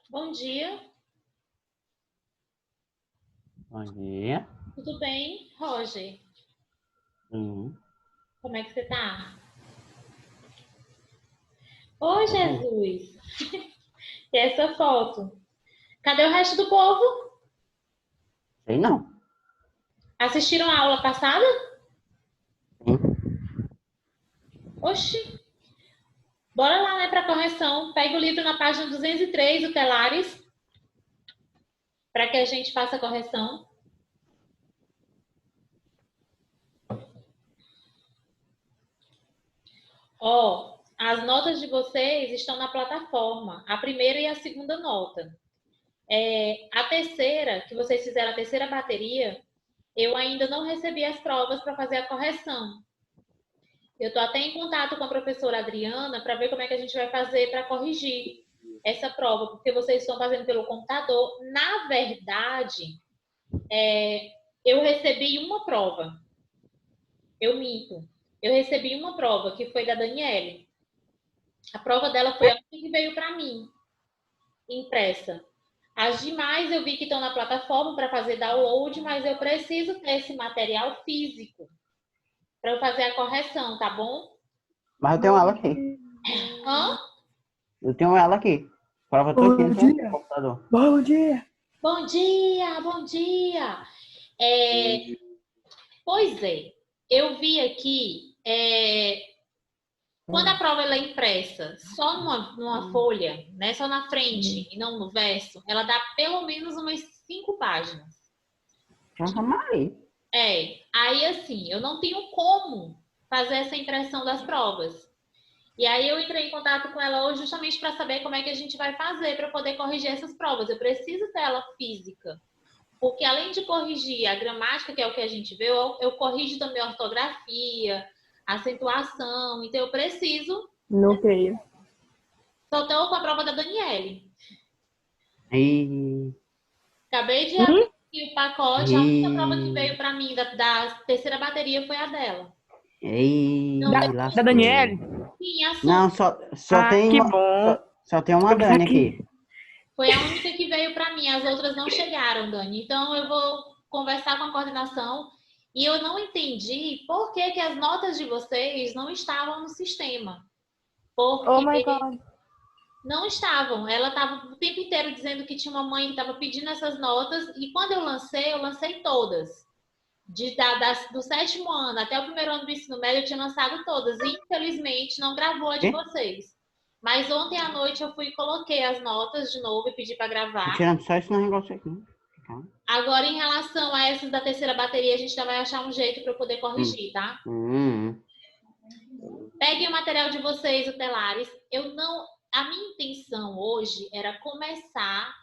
Bom dia, Bom dia. tudo bem, Roger? Como é que você tá? Ô, Bem, Jesus! E essa foto? Cadê o resto do povo? sei não. Assistiram a aula passada? Sim. Oxi! Bora lá, né, para correção. Pega o livro na página 203, o Telares, para que a gente faça a correção. Ó, as notas de vocês estão na plataforma, a primeira e a segunda nota. A terceira, que vocês fizeram a terceira bateria, eu ainda não recebi as provas para fazer a correção. Eu estou até em contato com a professora Adriana para ver como é que a gente vai fazer para corrigir essa prova, porque vocês estão fazendo pelo computador. Na verdade, eu recebi uma prova. Eu minto. Eu recebi uma prova que foi da Daniele. A prova dela foi a única que veio para mim, impressa. As demais eu vi que estão na plataforma para fazer download, mas eu preciso ter esse material físico para eu fazer a correção, tá bom? Mas eu tenho ela aqui. Hã? Eu tenho ela aqui. Prova Bom todinha no dia, computador. bom dia. Bom dia, bom dia. Pois é, eu vi aqui, quando a prova ela é impressa só numa folha, né, só na frente e não no verso, ela dá pelo menos umas 5 páginas. Chama aí. Aí assim, eu não tenho como fazer essa impressão das provas. E aí eu entrei em contato com ela hoje justamente para saber como é que a gente vai fazer para poder corrigir essas provas. Eu preciso dela física. Porque além de corrigir a gramática, que é o que a gente vê, eu corrijo também a ortografia, acentuação. Então eu preciso. Não creio. Só estou com a prova da Daniele. E, Acabei de abrir o pacote, a única prova que e, veio para mim da terceira bateria foi a dela. Não Da, veio da lascou. Daniele? sim, a sua. Não, só Ah, tem que uma. bom. Só tem uma Vou precisar Dani aqui. aqui. Foi a única que veio para mim. As outras não chegaram, Dani. Então eu vou conversar com a coordenação. E eu não entendi por que, que as notas de vocês não estavam no sistema. Oh Porque my God. não estavam. Ela estava o tempo inteiro dizendo que tinha uma mãe que estava pedindo essas notas. E quando eu lancei todas. Do 7º ano até o primeiro ano do ensino médio, eu tinha lançado todas. E infelizmente não gravou a de Quê? vocês. Mas ontem à noite eu fui e coloquei as notas de novo e pedi para Tô gravar. tirando só esse negócio aqui. Tá? Agora, em relação a essas da terceira bateria, a gente já vai achar um jeito para eu poder Hum. corrigir, tá? Hum. Peguem o material de vocês, o Telares. A minha intenção hoje era começar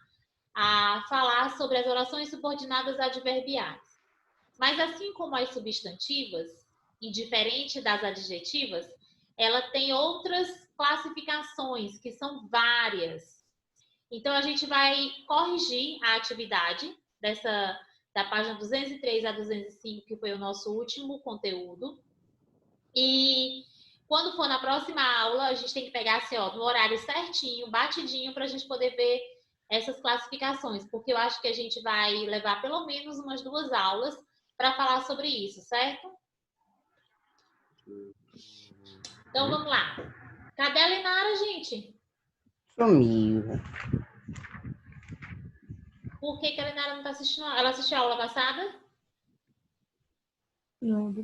a falar sobre as orações subordinadas adverbiais. Mas assim como as substantivas, e diferente das adjetivas, ela tem outras classificações, que são várias. Então, a gente vai corrigir a atividade da página 203 a 205, que foi o nosso último conteúdo. E quando for na próxima aula, a gente tem que pegar assim, ó, no horário certinho, batidinho, para a gente poder ver essas classificações, porque eu acho que a gente vai levar pelo menos umas 2 aulas para falar sobre isso, certo? Então vamos lá. Cadê a Lenara, gente? Sumiu. Por que a Lenara não está assistindo? Ela assistiu a aula passada? Não.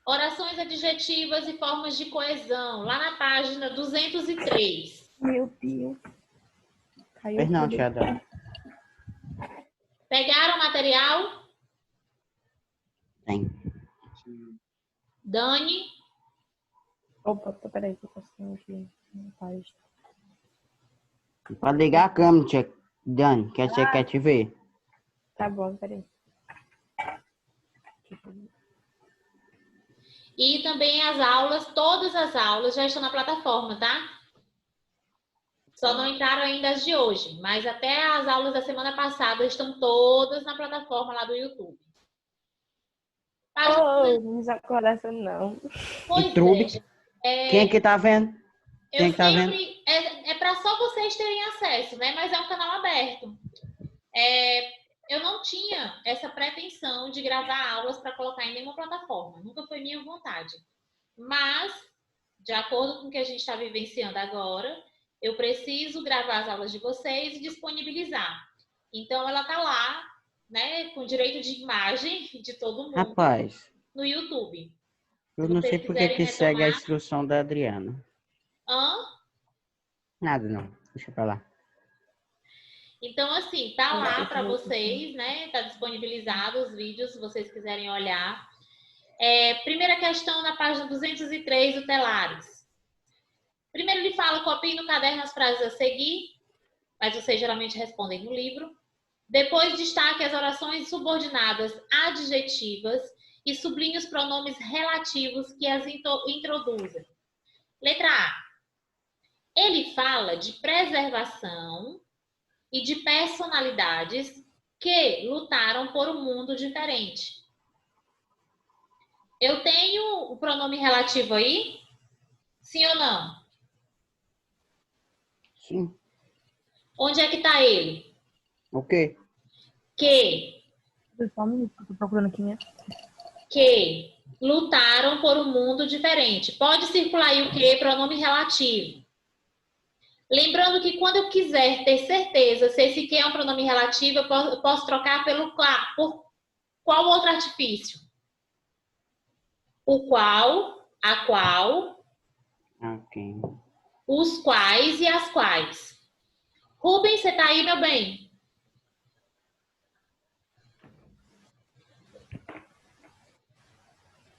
Orações adjetivas e formas de coesão, lá na página 203. Meu Deus. Caiu Pois não, tudo. tia Dani. Pegaram o material? Tem. Dani? Opa, peraí, que eu tô passando aqui na página. Pode ligar a câmera, tia Dani, que você quer te ver. Tá bom, peraí. E também as aulas, todas as aulas já estão na plataforma, tá? Só não entraram ainda as de hoje, mas até as aulas da semana passada estão todas na plataforma lá do YouTube. Oh, não desacorda não. Pois YouTube. é. Quem é que tá vendo? Eu Quem é que tá vendo? sempre. É para só vocês terem acesso, né? Mas é um canal aberto. Eu não tinha essa pretensão de gravar aulas para colocar em nenhuma plataforma. Nunca foi minha vontade. Mas, de acordo com o que a gente está vivenciando agora, eu preciso gravar as aulas de vocês e disponibilizar. Então, ela está lá, né, com direito de imagem de todo mundo. Rapaz, No YouTube. eu Se não vocês sei porque quiserem que segue a retomar... instrução da Adriana. Nada, não. Deixa pra lá. Então, assim, tá lá para vocês, né? Tá disponibilizado os vídeos, se vocês quiserem olhar. Primeira questão na página 203 do Telares. Primeiro ele fala, copie no caderno as frases a seguir, mas vocês geralmente respondem no livro. Depois destaque as orações subordinadas adjetivas e sublinhe os pronomes relativos que as introduzem. Letra A. Ele fala de preservação e de personalidades que lutaram por um mundo diferente. Eu tenho o pronome relativo aí? Sim ou não? Sim. Onde é que está ele? O quê? Que Só um minuto, tô procurando aqui, né? que lutaram por um mundo diferente. Pode circular aí o que? Pronome relativo. Lembrando que quando eu quiser ter certeza se esse que é um pronome relativo, eu posso trocar por qual outro artifício? O qual, a qual, Ok. os quais e as quais. Rubens, você tá aí, meu bem?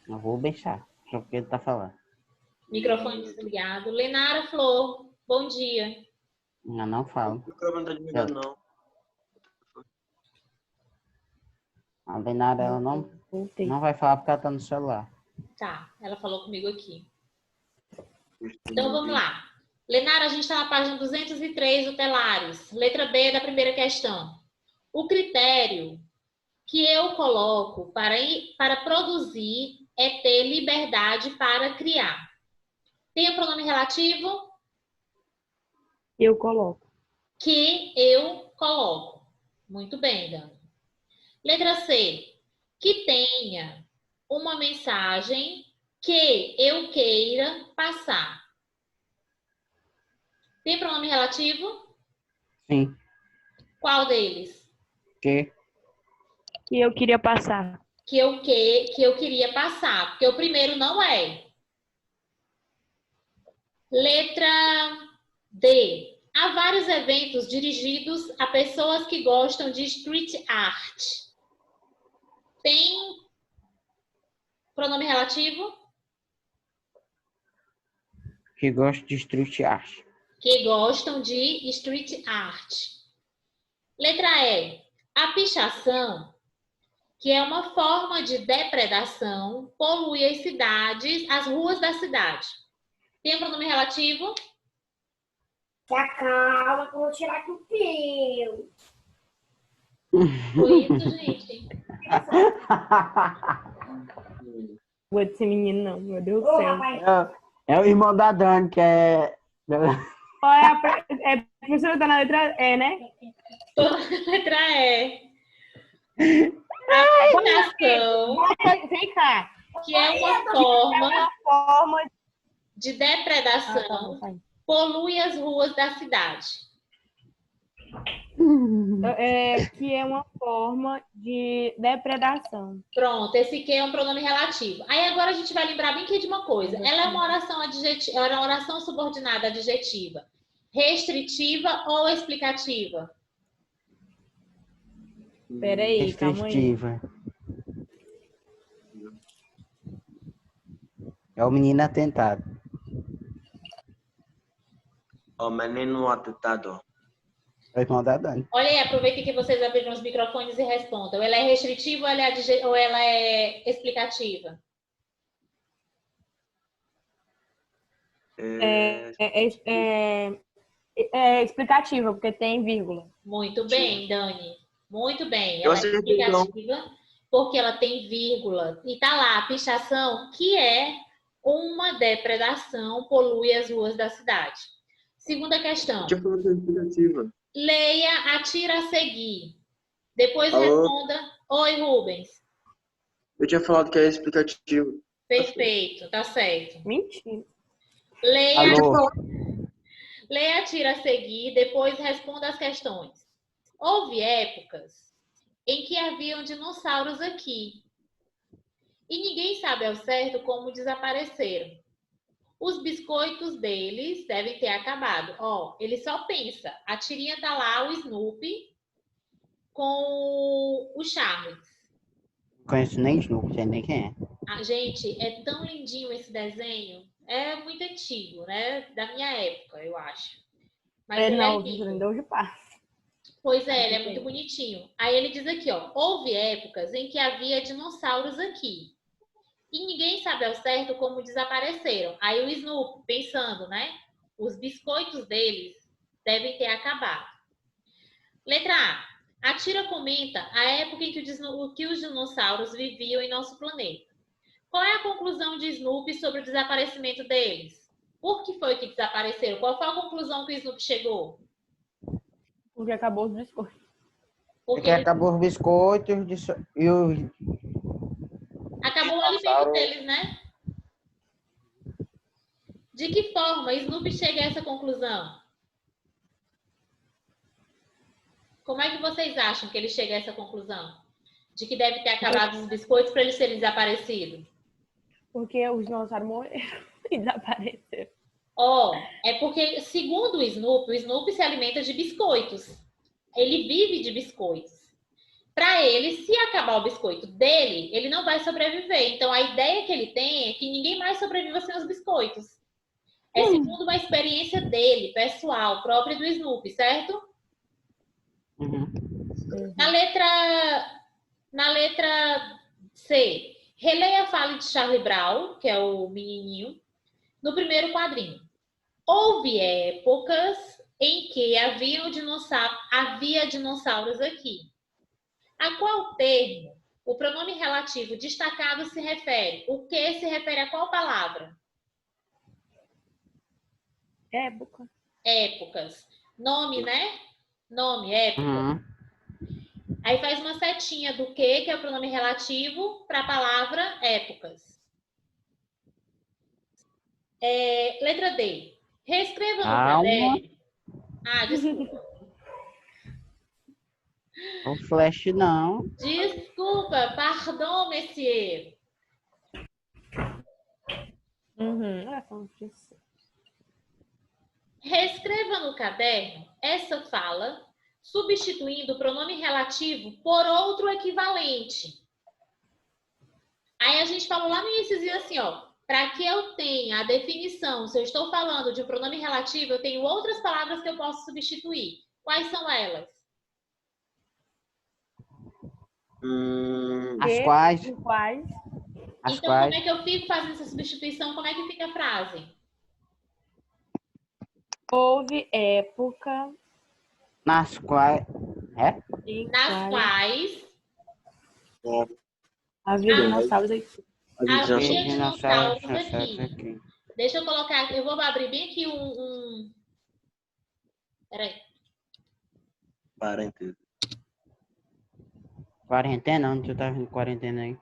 Eu vou deixar. Só porque ele tá falando. Microfone desligado. Lenara Flor, bom dia. Eu não falo. O microfone tá desligado, não. A Lenara, ela Voltei. não vai falar porque ela tá no celular. Tá, ela falou comigo aqui. Então vamos lá. Lenara, a gente está na página 203 do Telares. Letra B da primeira questão. O critério que eu coloco para produzir é ter liberdade para criar. Tem o pronome relativo? Eu coloco. Que eu coloco. Muito bem, Dani. Letra C. Que tenha uma mensagem que eu queira passar. Tem pronome relativo? Sim. Qual deles? Que? Que eu queria passar. Que eu queria passar, porque o primeiro não é. Letra D. Há vários eventos dirigidos a pessoas que gostam de street art. Tem pronome relativo? Que gosta de street art. Que gostam de street art. Letra E. A pichação, que é uma forma de depredação, polui as cidades, as ruas da cidade. Tem um pronome relativo? Se acalma que eu vou tirar aqui o teu. Foi isso, gente. Vou desse menino, não. Meu Deus do Ô, céu. rapaz, É o irmão da Dani, que é... Olha, a professora tá na letra E, né? Letra E. A pichação, Vem cá. que é uma forma de depredação, polui as ruas da cidade. Que é uma forma de depredação. Pronto, esse que é um pronome relativo. Aí agora a gente vai lembrar bem que de uma coisa. Ela é uma oração adjetiva, ela é uma oração subordinada adjetiva, restritiva ou explicativa? Peraí, calma aí. Restritiva. É o menino atentado. O menino atentado. É o irmão da Dani. Olha aí, aproveita que vocês abriram os microfones e respondam. Ela é restritiva ou ela é explicativa? É explicativa, porque tem vírgula. Muito bem, Dani. Muito bem. Eu Ela é acertei, então. explicativa porque ela tem vírgula. E tá lá, a pichação, que é uma depredação, polui as ruas da cidade. Segunda questão. Deixa eu falar da explicativa. Leia a tira a seguir. Depois Alô? responda. Oi, Rubens. Eu tinha falado que é explicativo. Perfeito, tá certo. Mentira. Leia, Alô? leia a tira a seguir, depois responda as questões. Houve épocas em que haviam dinossauros aqui. E ninguém sabe ao certo como desapareceram. Os biscoitos deles devem ter acabado. Ó, ele só pensa. A tirinha tá lá, o Snoopy com o Charles. Não conheço nem Snoopy, sei nem quem é. Ah, gente, é tão lindinho esse desenho. É muito antigo, né? Da minha época, eu acho. Mas ele Não, é lindo. aprendeu de paz. Pois é, ele é muito bonitinho. Aí ele diz aqui, ó. Houve épocas em que havia dinossauros aqui. E ninguém sabe ao certo como desapareceram. Aí o Snoopy, pensando, né? Os biscoitos deles devem ter acabado. Letra A. A tira comenta a época em que os dinossauros viviam em nosso planeta. Qual é a conclusão de Snoopy sobre o desaparecimento deles? Por que foi que desapareceram? Qual foi a conclusão que o Snoopy chegou? Porque acabou os biscoitos. Porque acabou os biscoitos e os Acabou o alimento deles, né? De que forma Snoopy chega a essa conclusão? Como é que vocês acham que ele chega a essa conclusão? De que deve ter acabado os biscoitos para eles serem desaparecidos? Porque os dinossauros morreram e desapareceram. Ó, é porque, segundo o Snoopy se alimenta de biscoitos. Ele vive de biscoitos. Para ele, se acabar o biscoito dele, ele não vai sobreviver. Então, a ideia que ele tem é que ninguém mais sobreviva sem os biscoitos. É segundo uma experiência dele, pessoal, própria do Snoopy, certo? Uhum. Na letra C, releia a fala de Charlie Brown, que é o menininho, no primeiro quadrinho. Houve épocas em que havia dinossauros aqui. A qual termo o pronome relativo destacado se refere? O que se refere a qual palavra? Época. Épocas. Nome, né? Nome, época. Uhum. Aí faz uma setinha do que é o pronome relativo, para a palavra épocas. Letra D. Reescreva no caderno. Ah, desculpa. O Flash não. Desculpa, pardon, monsieur. Reescreva no caderno essa fala, substituindo o pronome relativo por outro equivalente. Aí a gente falou lá no início assim, ó, para que eu tenha a definição, se eu estou falando de um pronome relativo, eu tenho outras palavras que eu posso substituir. Quais são elas? As quais? Então, As como quais? é que eu fico fazendo essa substituição? Como é que fica a frase? Houve época Nas quais? É? em Nas quais havia dinossauros aqui. havia dinossauros Dinossauros aqui. Deixa eu colocar, eu vou abrir bem aqui Peraí. Parênteses. Quarentena? Onde tu tá vendo quarentena aí?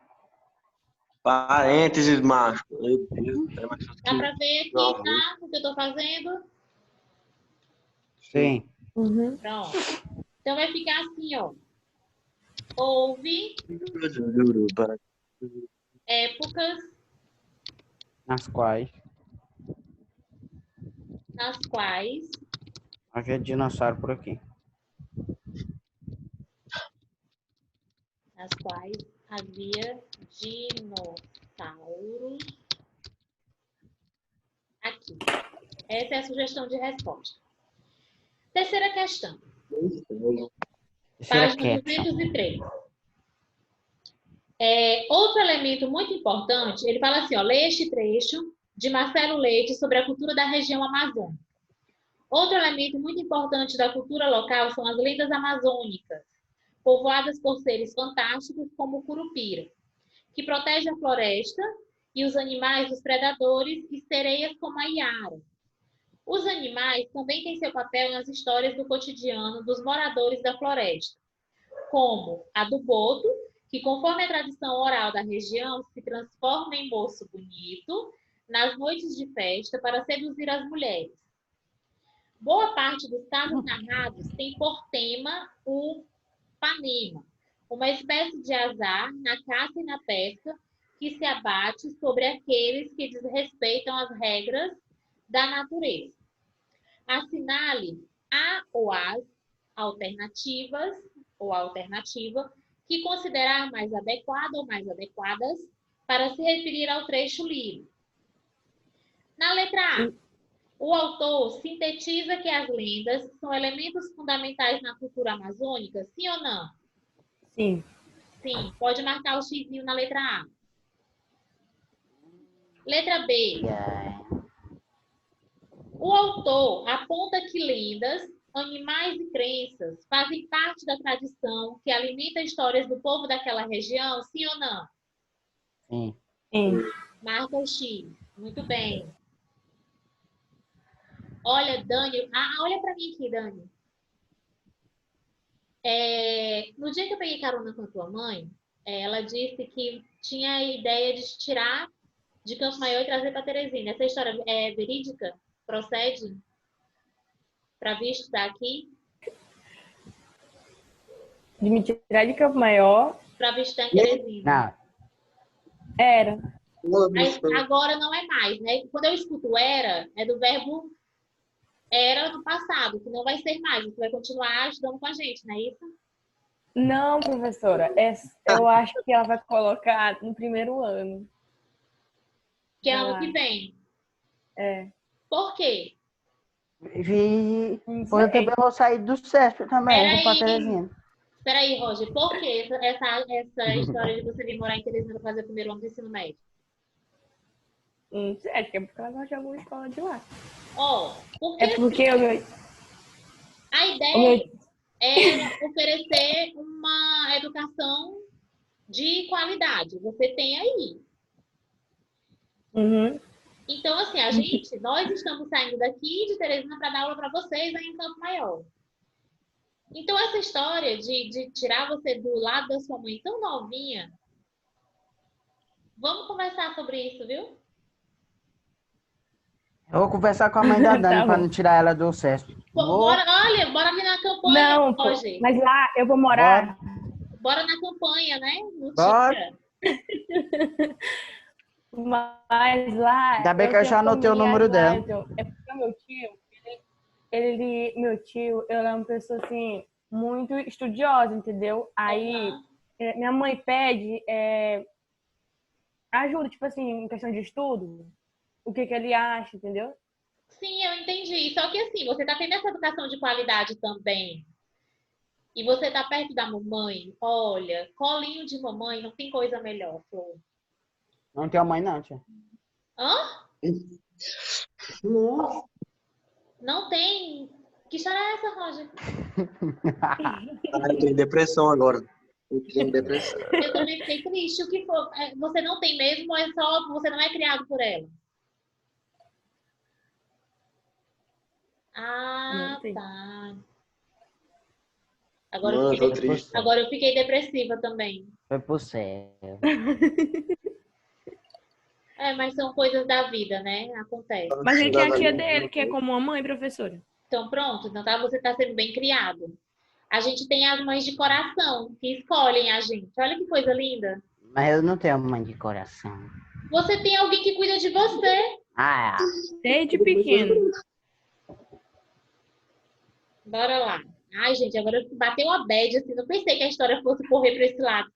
Parênteses, macho. Meu Deus. É mais fácil Dá que- pra ver aqui, Não, tá? O que eu tô fazendo? Sim. Pronto. Então vai ficar assim, ó. Houve épocas Nas quais nas quais havia dinossauro por aqui. havia dinossauros aqui. Essa é a sugestão de resposta. Terceira questão. Terceira Página questão. 203. Outro elemento muito importante, ele fala assim, ó, leia este trecho de Marcelo Leite sobre a cultura da região amazônica. Outro elemento muito importante da cultura local são as lendas amazônicas, povoadas por seres fantásticos como o curupira, que protege a floresta e os animais dos predadores e sereias como a iara. Os animais também têm seu papel nas histórias do cotidiano dos moradores da floresta, como a do boto, que conforme a tradição oral da região se transforma em moço bonito nas noites de festa para seduzir as mulheres. Boa parte dos casos narrados tem por tema o panema, uma espécie de azar na caça e na pesca que se abate sobre aqueles que desrespeitam as regras da natureza. Assinale a ou as alternativas ou alternativa que considerar mais adequada ou mais adequadas para se referir ao trecho lido. Na letra A, o autor sintetiza que as lendas são elementos fundamentais na cultura amazônica, sim ou não? Sim. Sim, pode marcar o xizinho na letra A. Letra B. O autor aponta que lendas, animais e crenças fazem parte da tradição que alimenta histórias do povo daquela região, sim ou não? Sim. Sim. Marca o X. Muito bem. Olha, Dani. Olha para mim aqui, Dani. No dia que eu peguei carona com a tua mãe, ela disse que tinha a ideia de te tirar de Campo Maior e trazer para Teresina. Essa história é verídica? Procede? Para vir estudar aqui? De me tirar de Campo Maior, Para vir estudar em Teresina? Não. era. Mas agora não é mais, né? Quando eu escuto era, é do verbo era no passado, que não vai ser mais. Você vai continuar estudando com a gente, não é isso? Não, professora. Eu acho que ela vai colocar no primeiro ano. Que é Vai ano lá. que vem. É. Por quê? Vi. Não Eu sei. também vou sair do CESP também, vou pra Peraí, Teresina. peraí, Roger. Por que essa história de você vir morar em Teresina para fazer o primeiro ano do ensino médio? Não sei, acho que é porque ela gosta de alguma escola de lá. Porque É porque assim, o a ideia é oferecer uma educação de qualidade. Você tem aí. Uhum. Então, assim, nós estamos saindo daqui de Teresina para dar aula para vocês aí em Campo Maior. Então, essa história de tirar você do lado da sua mãe tão novinha, vamos conversar sobre isso, viu? Eu vou conversar com a mãe da Dani Tá pra bom. não tirar ela do CESP. Bora ali na campanha, Não, pô, Roger. mas lá eu vou morar. Bora na campanha, né? No Bora. Tira. Mas lá. Ainda bem que eu tenho já anotei o número familiares dela. lá, é porque o meu tio, meu tio, ele é uma pessoa assim, muito estudiosa, entendeu? Aí Uhum. minha mãe pede ajuda, tipo assim, em questão de estudo, o que ele acha, entendeu? Sim, eu entendi. Só que assim, você está tendo essa educação de qualidade também. E você está perto da mamãe. Olha, colinho de mamãe não tem coisa melhor, Flor. Não tenho mãe não, tia. Hã? Nossa. Não tem? Que história é essa, Roger? Eu tô em depressão agora. Eu tô em depressão. Eu também fiquei triste. O que for? Você não tem mesmo ou é só você não é criado por ela? Ah, Não tem. tá. Mano, tô triste. Agora eu fiquei depressiva também. Foi pro céu. Mas são coisas da vida, né? Acontece. Mas ele é a tia dele, que é como a mãe, professora. Então, pronto. Então, você está sendo bem criado. A gente tem as mães de coração que escolhem a gente. Olha que coisa linda. Mas eu não tenho mãe de coração. Você tem alguém que cuida de você. Ah, Desde pequeno. Bora lá. Ai, gente, agora bateu a bad, assim. Não pensei que a história fosse correr para esse lado.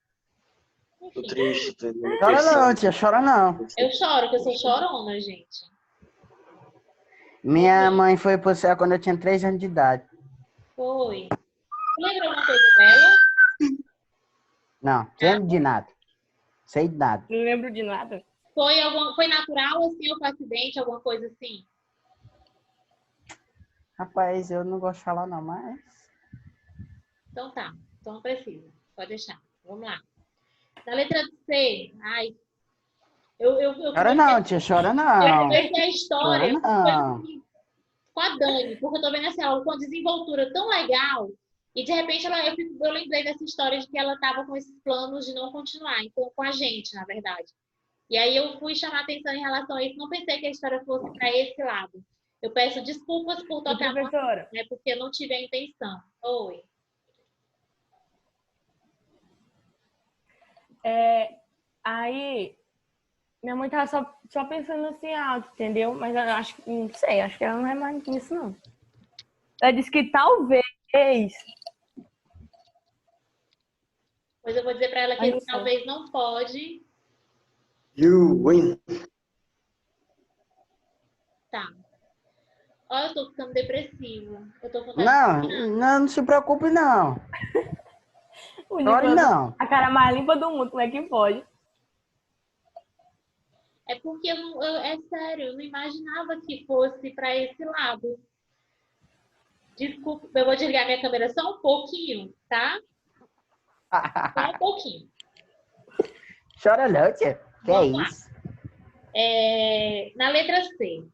Tô Enfim, triste. Tô em chora depressão. não, tia, chora não. eu choro, porque eu sou chorona, gente. Minha mãe foi pro céu quando eu tinha 3 anos de idade. Foi. Você lembra alguma coisa dela? Não, sei de nada. Sei de nada. Não lembro de nada. Foi natural, assim, ou foi acidente, alguma coisa assim? Rapaz, eu não gosto de falar não, mas... Então tá. Então não precisa. Pode deixar. Vamos lá. Na letra C. Ai. Eu Chora não, tia, chora Eu não. comecei a história. Chora não. com a Dani, porque eu tô vendo essa aula com uma desenvoltura tão legal, e de repente eu lembrei dessa história de que ela estava com esses planos de não continuar, então com a gente, na verdade. E aí eu fui chamar atenção em relação a isso, não pensei que a história fosse para esse lado. Eu peço desculpas por E, tocar, professora, né, porque eu não tive a intenção. Oi. aí minha mãe tava só pensando assim alto, entendeu? Mas eu acho que, não sei, acho que ela não é mais nisso, não. Ela disse que talvez, Pois eu vou dizer para ela que mas não esse sei. talvez não pode. You win. Tá. Olha, eu tô ficando depressiva. Eu tô com vontade Não, de chorar. não se preocupe, não. O Chore Nicolas, não. a cara mais limpa do mundo, como é que pode? É porque é sério, eu não imaginava que fosse para esse lado. Desculpa, eu vou desligar minha câmera só um pouquinho, tá? Só um pouquinho. Chora não, tia. Que é Vamos lá. isso? Na letra C.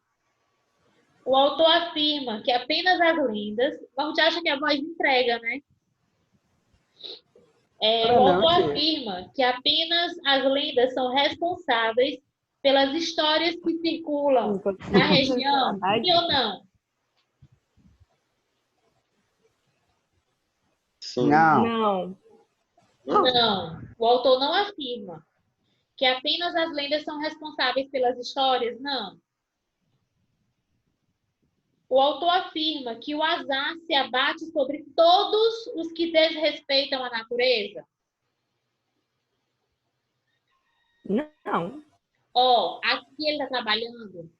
O autor afirma que apenas as lendas. A gente acha que a voz entrega, né? Chora O não, autor tia. afirma que apenas as lendas são responsáveis pelas histórias que circulam na região, sim ou não? Sim. Não. Não. Não. O autor não afirma que apenas as lendas são responsáveis pelas histórias? Não. O autor afirma que o azar se abate sobre todos os que desrespeitam a natureza? Não. Aqui ele está trabalhando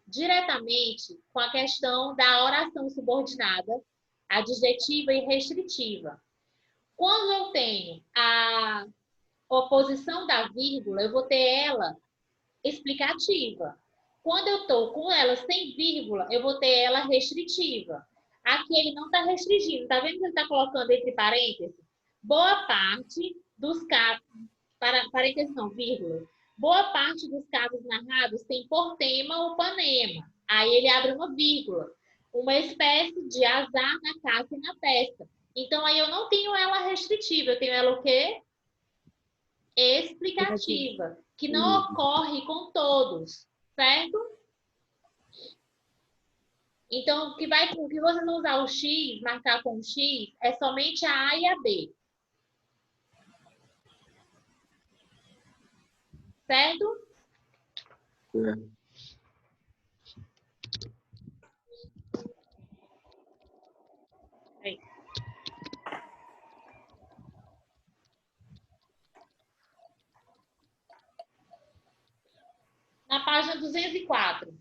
diretamente com a questão da oração subordinada, adjetiva e restritiva. Quando eu tenho a oposição da vírgula, eu vou ter ela explicativa. Quando eu estou com ela sem vírgula, eu vou ter ela restritiva. Aqui ele não está restringindo. Está vendo que ele está colocando entre parênteses? Boa parte dos casos... Parênteses não, vírgula. Boa parte dos casos narrados tem por tema o panema. Aí ele abre uma vírgula. Uma espécie de azar na caça e na pesca. Então, aí eu não tenho ela restritiva. Eu tenho ela o quê? Explicativa, que não ocorre com todos, certo? Então, o que vocês vão usar o X, marcar com o X, é somente a A e a B. Certo? É. Na página 204.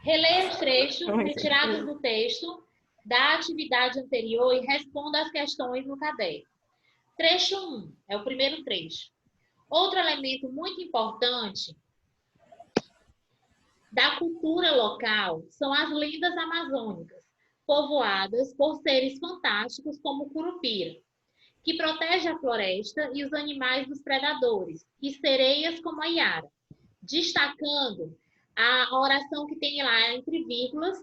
Releia os trechos retirados do texto da atividade anterior e responda as questões no caderno. Trecho 1 é o primeiro trecho. Outro elemento muito importante da cultura local são as lendas amazônicas, povoadas por seres fantásticos como o curupira, que protege a floresta e os animais dos predadores, e sereias como a Iara, destacando a oração que tem lá entre vírgulas,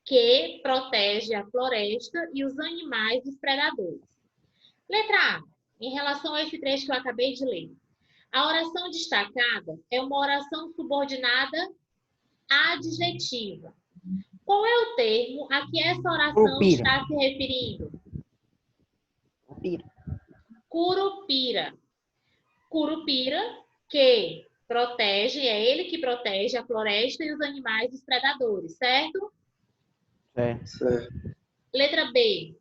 que protege a floresta e os animais dos predadores. Letra A, em relação a esse trecho que eu acabei de ler. A oração destacada é uma oração subordinada adjetiva. Qual é o termo a que essa oração Curupira. está se referindo? Curupira. Curupira, que protege, é ele que protege a floresta e os animais dos predadores, certo? Certo. Letra B.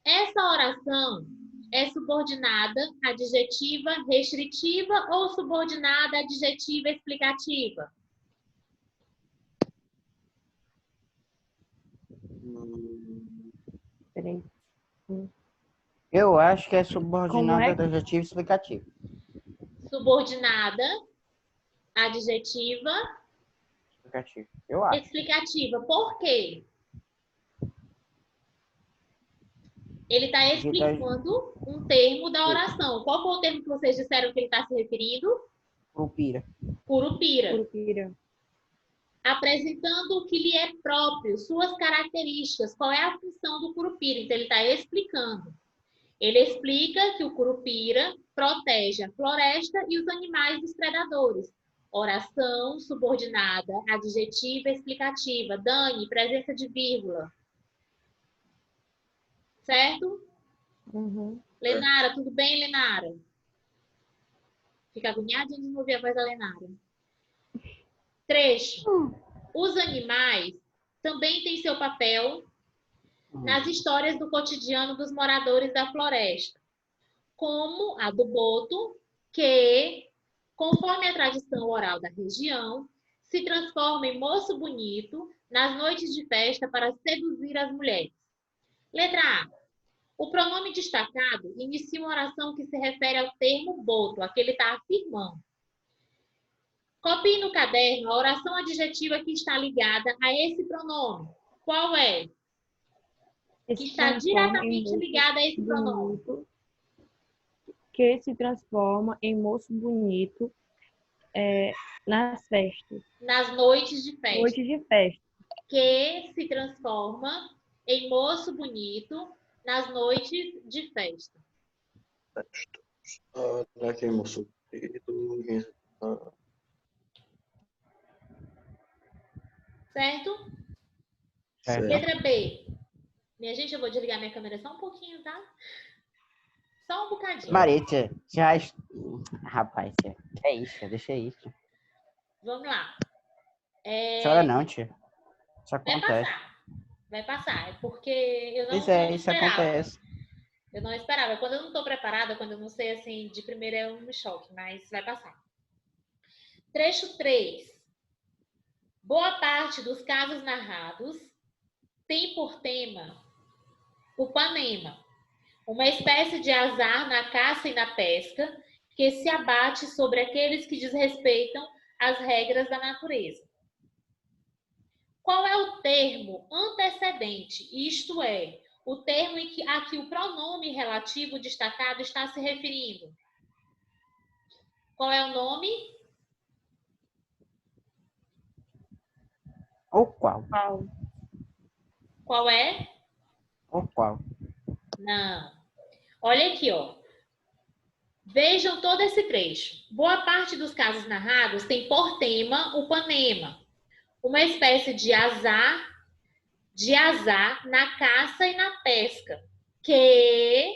Essa oração é subordinada adjetiva restritiva ou subordinada adjetiva explicativa? Peraí. Eu acho que é Como subordinada é? do adjetivo explicativo. Subordinada adjetiva Explicativo. Eu acho. explicativa. Por quê? Ele está explicando um termo da oração. Qual foi o termo que vocês disseram que ele está se referindo? Curupira. Curupira. Curupira. Apresentando o que lhe é próprio, suas características, qual é a função do curupira. Então, ele está explicando. Ele explica que o curupira protege a floresta e os animais dos predadores. Oração subordinada, adjetiva, explicativa. Dani, presença de vírgula. Certo? Uhum. Lenara, tudo bem, Lenara? Fica agoniadinha de não ouvir a voz da Lenara. Trecho. Os animais também têm seu papel nas histórias do cotidiano dos moradores da floresta, como a do boto, que, conforme a tradição oral da região, se transforma em moço bonito nas noites de festa para seduzir as mulheres. Letra A. O pronome destacado inicia uma oração que se refere ao termo boto, a que ele está afirmando. Copie no caderno a oração adjetiva que está ligada a esse pronome. Qual é? Que está diretamente ligada a esse pronome. Que se transforma em moço bonito nas festas. Nas noites de festa. Noites de festa. Que se transforma em moço bonito nas noites de festa. Daqui, moço. Certo? Certo. Letra B. Minha gente, eu vou desligar minha câmera só um pouquinho, tá? Só um bocadinho. Marita, já... Rapaz, é isso, deixa isso. Vamos lá. Chora não, tia. Isso Vai acontece. passar. Vai passar. É porque eu não, Pois não é, isso esperava. acontece. Eu não esperava. Quando eu não estou preparada, quando eu não sei assim, de primeira é um choque, mas vai passar. Trecho 3. Boa parte dos casos narrados tem por tema o panema, uma espécie de azar na caça e na pesca que se abate sobre aqueles que desrespeitam as regras da natureza. Qual é o termo antecedente? Isto é, o termo a que o pronome relativo destacado está se referindo. Qual é o nome? Ou qual? Qual é? Ou qual? Não. Olha aqui, ó. Vejam todo esse trecho. Boa parte dos casos narrados tem por tema o panema, uma espécie de azar na caça e na pesca, que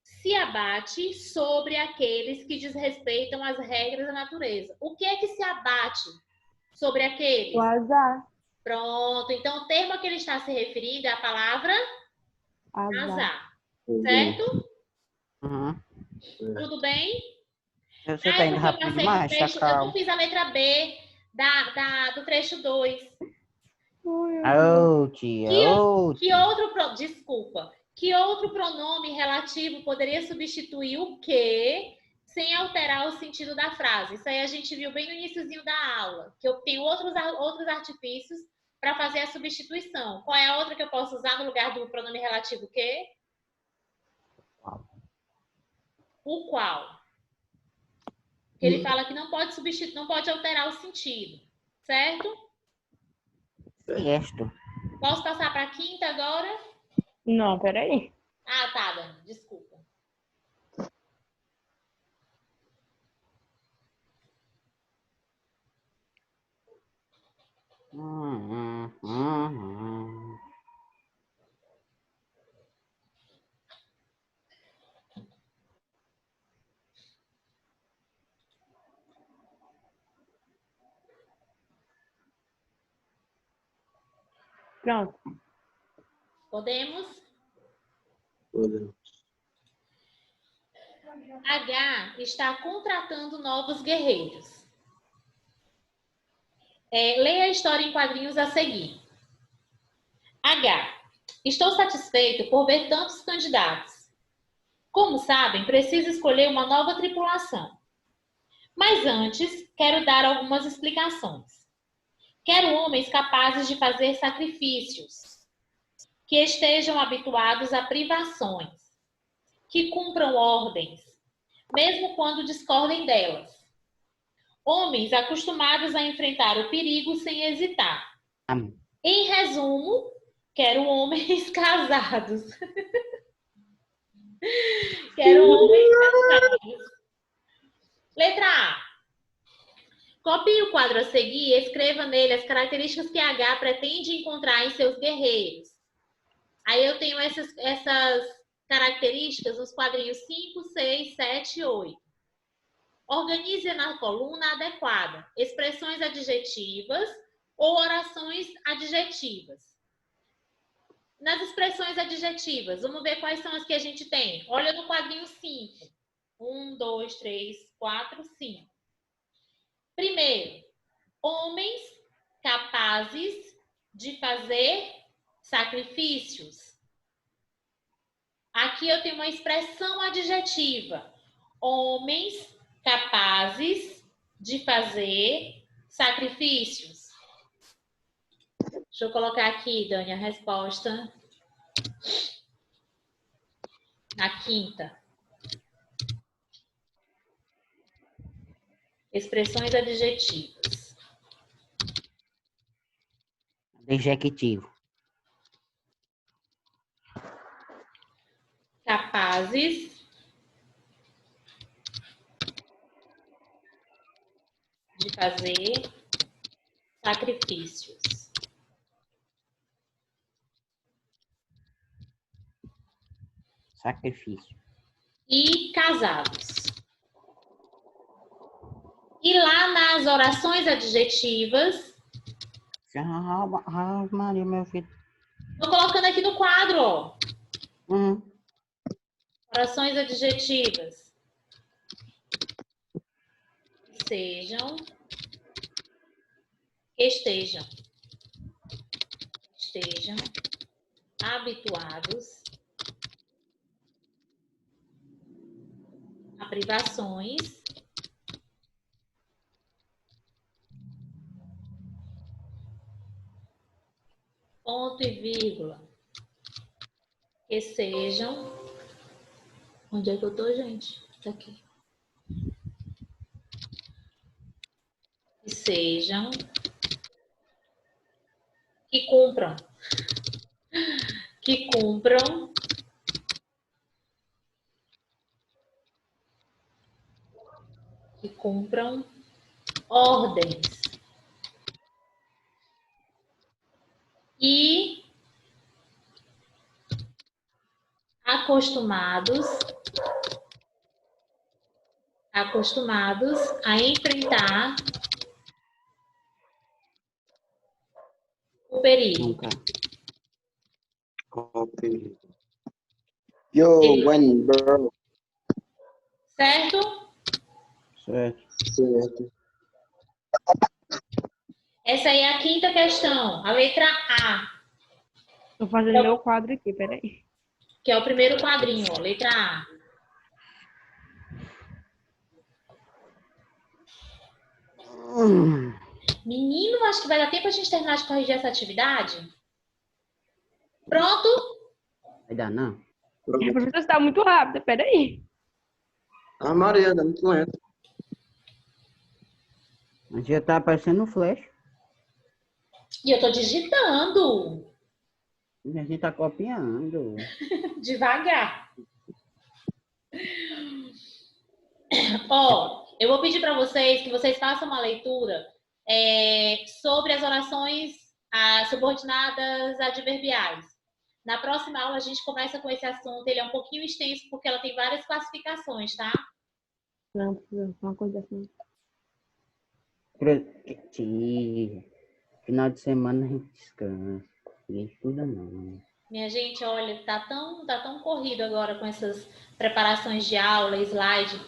se abate sobre aqueles que desrespeitam as regras da natureza. O que é que se abate sobre aqueles? O azar. Pronto. Então, o termo a que ele está se referindo é a palavra azar. Uhum. Certo? Uhum. Tudo bem? Você tá indo rápido demais, eu Chacal. não fiz a letra B do trecho 2. Ô, tia, Desculpa. Que outro pronome relativo poderia substituir o que sem alterar o sentido da frase? Isso aí a gente viu bem no iniciozinho da aula, que eu tenho outros artifícios para fazer a substituição. Qual é a outra que eu posso usar no lugar do pronome relativo que? O qual. Ele fala que não pode substituir, não pode alterar o sentido. Certo? Certo. Posso passar para a quinta agora? Não, peraí. Ah, tá, Dani. Desculpa. Pronto. Podemos? Podemos. H está contratando novos guerreiros. Leia a história em quadrinhos a seguir. H. Estou satisfeito por ver tantos candidatos. Como sabem, preciso escolher uma nova tripulação. Mas antes, quero dar algumas explicações. Quero homens capazes de fazer sacrifícios, que estejam habituados a privações, que cumpram ordens, mesmo quando discordem delas, Homens acostumados a enfrentar o perigo sem hesitar. Am- Em resumo, quero homens casados. Quero homens casados. Letra A. Copie o quadro a seguir e escreva nele as características que H pretende encontrar em seus guerreiros. Aí eu tenho essas características nos quadrinhos 5, 6, 7 e 8. Organize na coluna adequada expressões adjetivas ou orações adjetivas. Nas expressões adjetivas, vamos ver quais são as que a gente tem. Olha no quadrinho 5. 1, 2, 3, 4, 5. Primeiro, homens capazes de fazer sacrifícios. Aqui eu tenho uma expressão adjetiva. Homens capazes de fazer sacrifícios. Deixa eu colocar aqui, Dani, a resposta. Na quinta. Expressões adjetivas. Adjetivo. Capazes de fazer sacrifícios. Sacrifício. E casados. E lá nas orações adjetivas, Maria, meu filho. estou colocando aqui no quadro, ó. Hum. Orações adjetivas. Sejam, estejam habituados a privações ponto e vírgula, que sejam... Onde é que eu tô, gente? Tá aqui. Que sejam... Que cumpram. Que cumpram ordens. E acostumados a enfrentar o perigo. Nunca. Qual o perigo? Yo, when, bro. Certo? Certo. Certo. Essa aí é a quinta questão, a letra A, Tô fazendo meu quadro aqui, peraí. que é o primeiro quadrinho, ó, letra A. Menino, acho que vai dar tempo a gente terminar de corrigir essa atividade. Pronto? Vai dar, não? A professora está muito rápida, peraí. A Maria, tá muito lento. Mas já tá aparecendo um flash. E eu tô digitando A gente tá copiando. devagar. Ó, eu vou pedir para vocês que vocês façam uma leitura sobre as orações subordinadas adverbiais. Na próxima aula a gente começa com esse assunto, ele é um pouquinho extenso porque ela tem várias classificações, tá? Não, precisa uma coisa assim. Final de semana a gente descansa. Ninguém estuda, não. Minha gente, olha, tá tão corrido agora com essas preparações de aula, slide,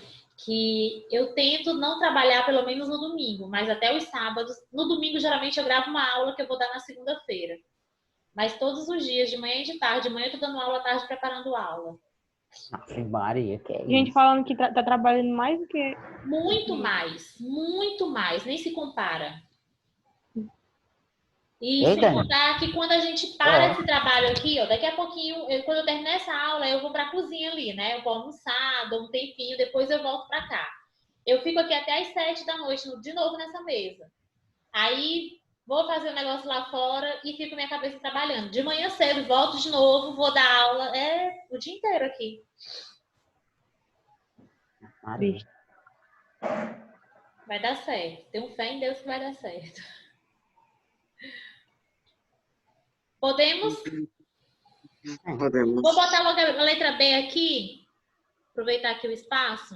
que eu tento não trabalhar pelo menos no domingo, mas até os sábados. No domingo, geralmente, eu gravo uma aula que eu vou dar na segunda-feira. Mas todos os dias, de manhã e de tarde. De manhã eu tô dando aula, à tarde preparando aula. Ave Maria, que é Gente isso? falando que tá trabalhando mais do que... Muito mais, nem se compara. E Eita. sem contar que quando a gente para esse trabalho aqui, ó, daqui a pouquinho, quando eu terminar essa aula, eu vou para a cozinha ali, né? Eu vou almoçar, dou um tempinho, depois eu volto para cá. Eu fico aqui até às 7 da noite, de novo nessa mesa. Aí vou fazer um negócio lá fora e fico minha cabeça trabalhando. De manhã cedo, volto de novo, vou dar aula. É o dia inteiro aqui. Maria. Vai dar certo. Tenho fé em Deus que vai dar certo. Podemos? Podemos. Vou botar logo a letra B aqui. Aproveitar aqui o espaço.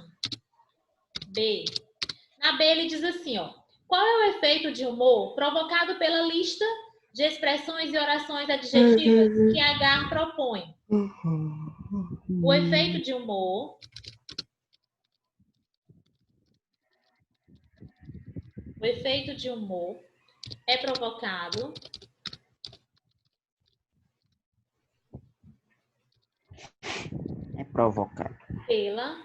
B. Na B ele diz assim, ó. Qual é o efeito de humor provocado pela lista de expressões e orações adjetivas que Agar propõe? O efeito de humor é provocado É provocado. pela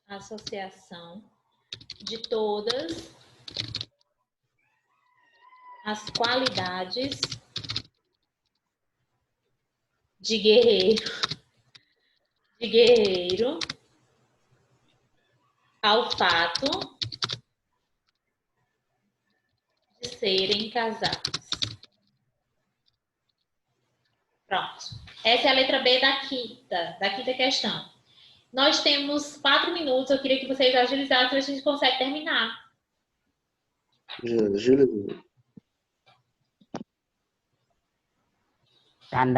associação de todas as qualidades de guerreiro ao fato de serem casados. Pronto. Essa é a letra B da quinta questão. Nós temos 4 minutos. Eu queria que vocês agilizassem para a gente consegue terminar. Agilidade. Dan.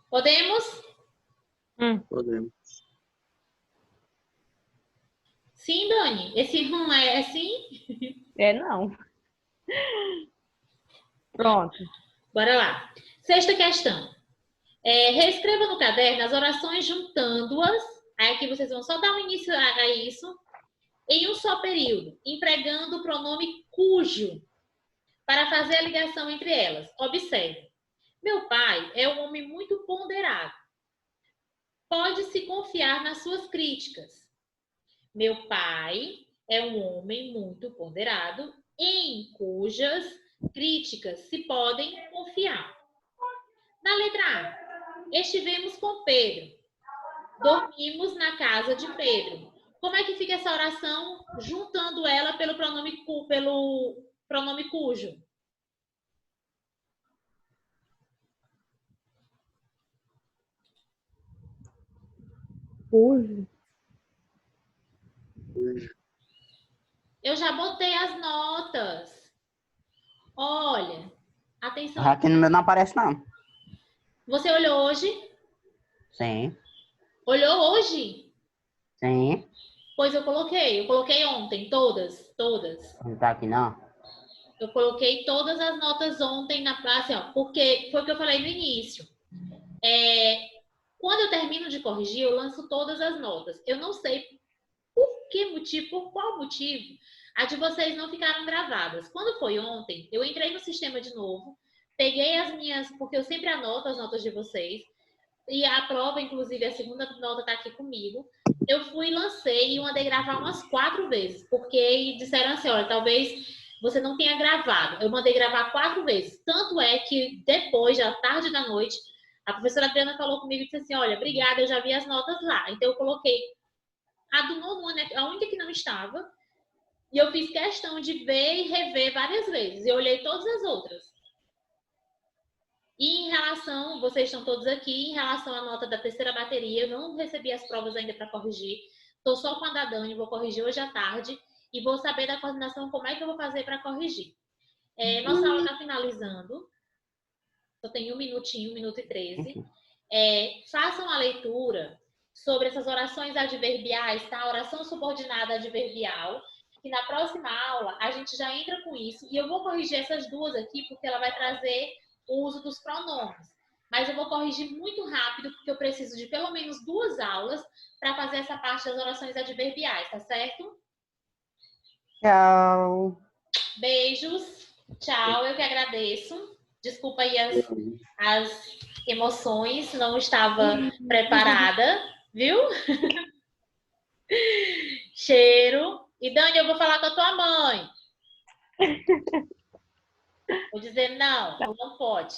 Podemos? Podemos. Sim, Dani. Esse é assim? É, não. Pronto. Bora lá. Sexta questão. Reescreva no caderno as orações juntando-as. Aí aqui vocês vão só dar um início a isso. Em um só período, empregando o pronome cujo para fazer a ligação entre elas. Observe. Meu pai é um homem muito ponderado. Pode-se confiar nas suas críticas. Meu pai é um homem muito ponderado em cujas críticas se podem confiar. Na letra A, estivemos com Pedro. Dormimos na casa de Pedro. Como é que fica essa oração juntando ela pelo pronome cujo? Cujo. Eu já botei as notas. Olha, atenção. Aqui no meu não aparece, não. Você olhou hoje? Sim. Olhou hoje? Sim. Pois eu coloquei ontem, todas. Não tá aqui, não. Eu coloquei todas as notas ontem na praça, ó, porque foi o que eu falei no início. Quando eu termino de corrigir, eu lanço todas as notas. Eu não sei por qual motivo, a de vocês não ficaram gravadas. Quando foi ontem, eu entrei no sistema de novo, peguei as minhas, porque eu sempre anoto as notas de vocês, e a prova, inclusive, a segunda nota tá aqui comigo. Eu fui e lancei e eu mandei gravar umas 4 vezes, porque disseram assim, olha, talvez você não tenha gravado. Eu mandei gravar 4 vezes. Tanto é que depois, à tarde da noite, a professora Adriana falou comigo e disse assim, olha, obrigada, eu já vi as notas lá. Então, eu coloquei a do nono ano, a única que não estava, e eu fiz questão de ver e rever várias vezes. Eu olhei todas as outras. E em relação, vocês estão todos aqui, em relação à nota da terceira bateria, eu não recebi as provas ainda para corrigir. Estou só com a da Dani, vou corrigir hoje à tarde e vou saber da coordenação como é que eu vou fazer para corrigir. Nossa aula está finalizando. Só tem 1 minutinho, 1 minuto e 13. Façam a leitura sobre essas orações adverbiais, tá? Oração subordinada adverbial, que na próxima aula a gente já entra com isso. E eu vou corrigir essas duas aqui, porque ela vai trazer o uso dos pronomes. Mas eu vou corrigir muito rápido, porque eu preciso de pelo menos 2 aulas para fazer essa parte das orações adverbiais, tá certo? Tchau. Beijos. Tchau, eu que agradeço. Desculpa aí as emoções, não estava preparada, viu? Cheiro. E Dani, eu vou falar com a tua mãe. Vou dizer não pode.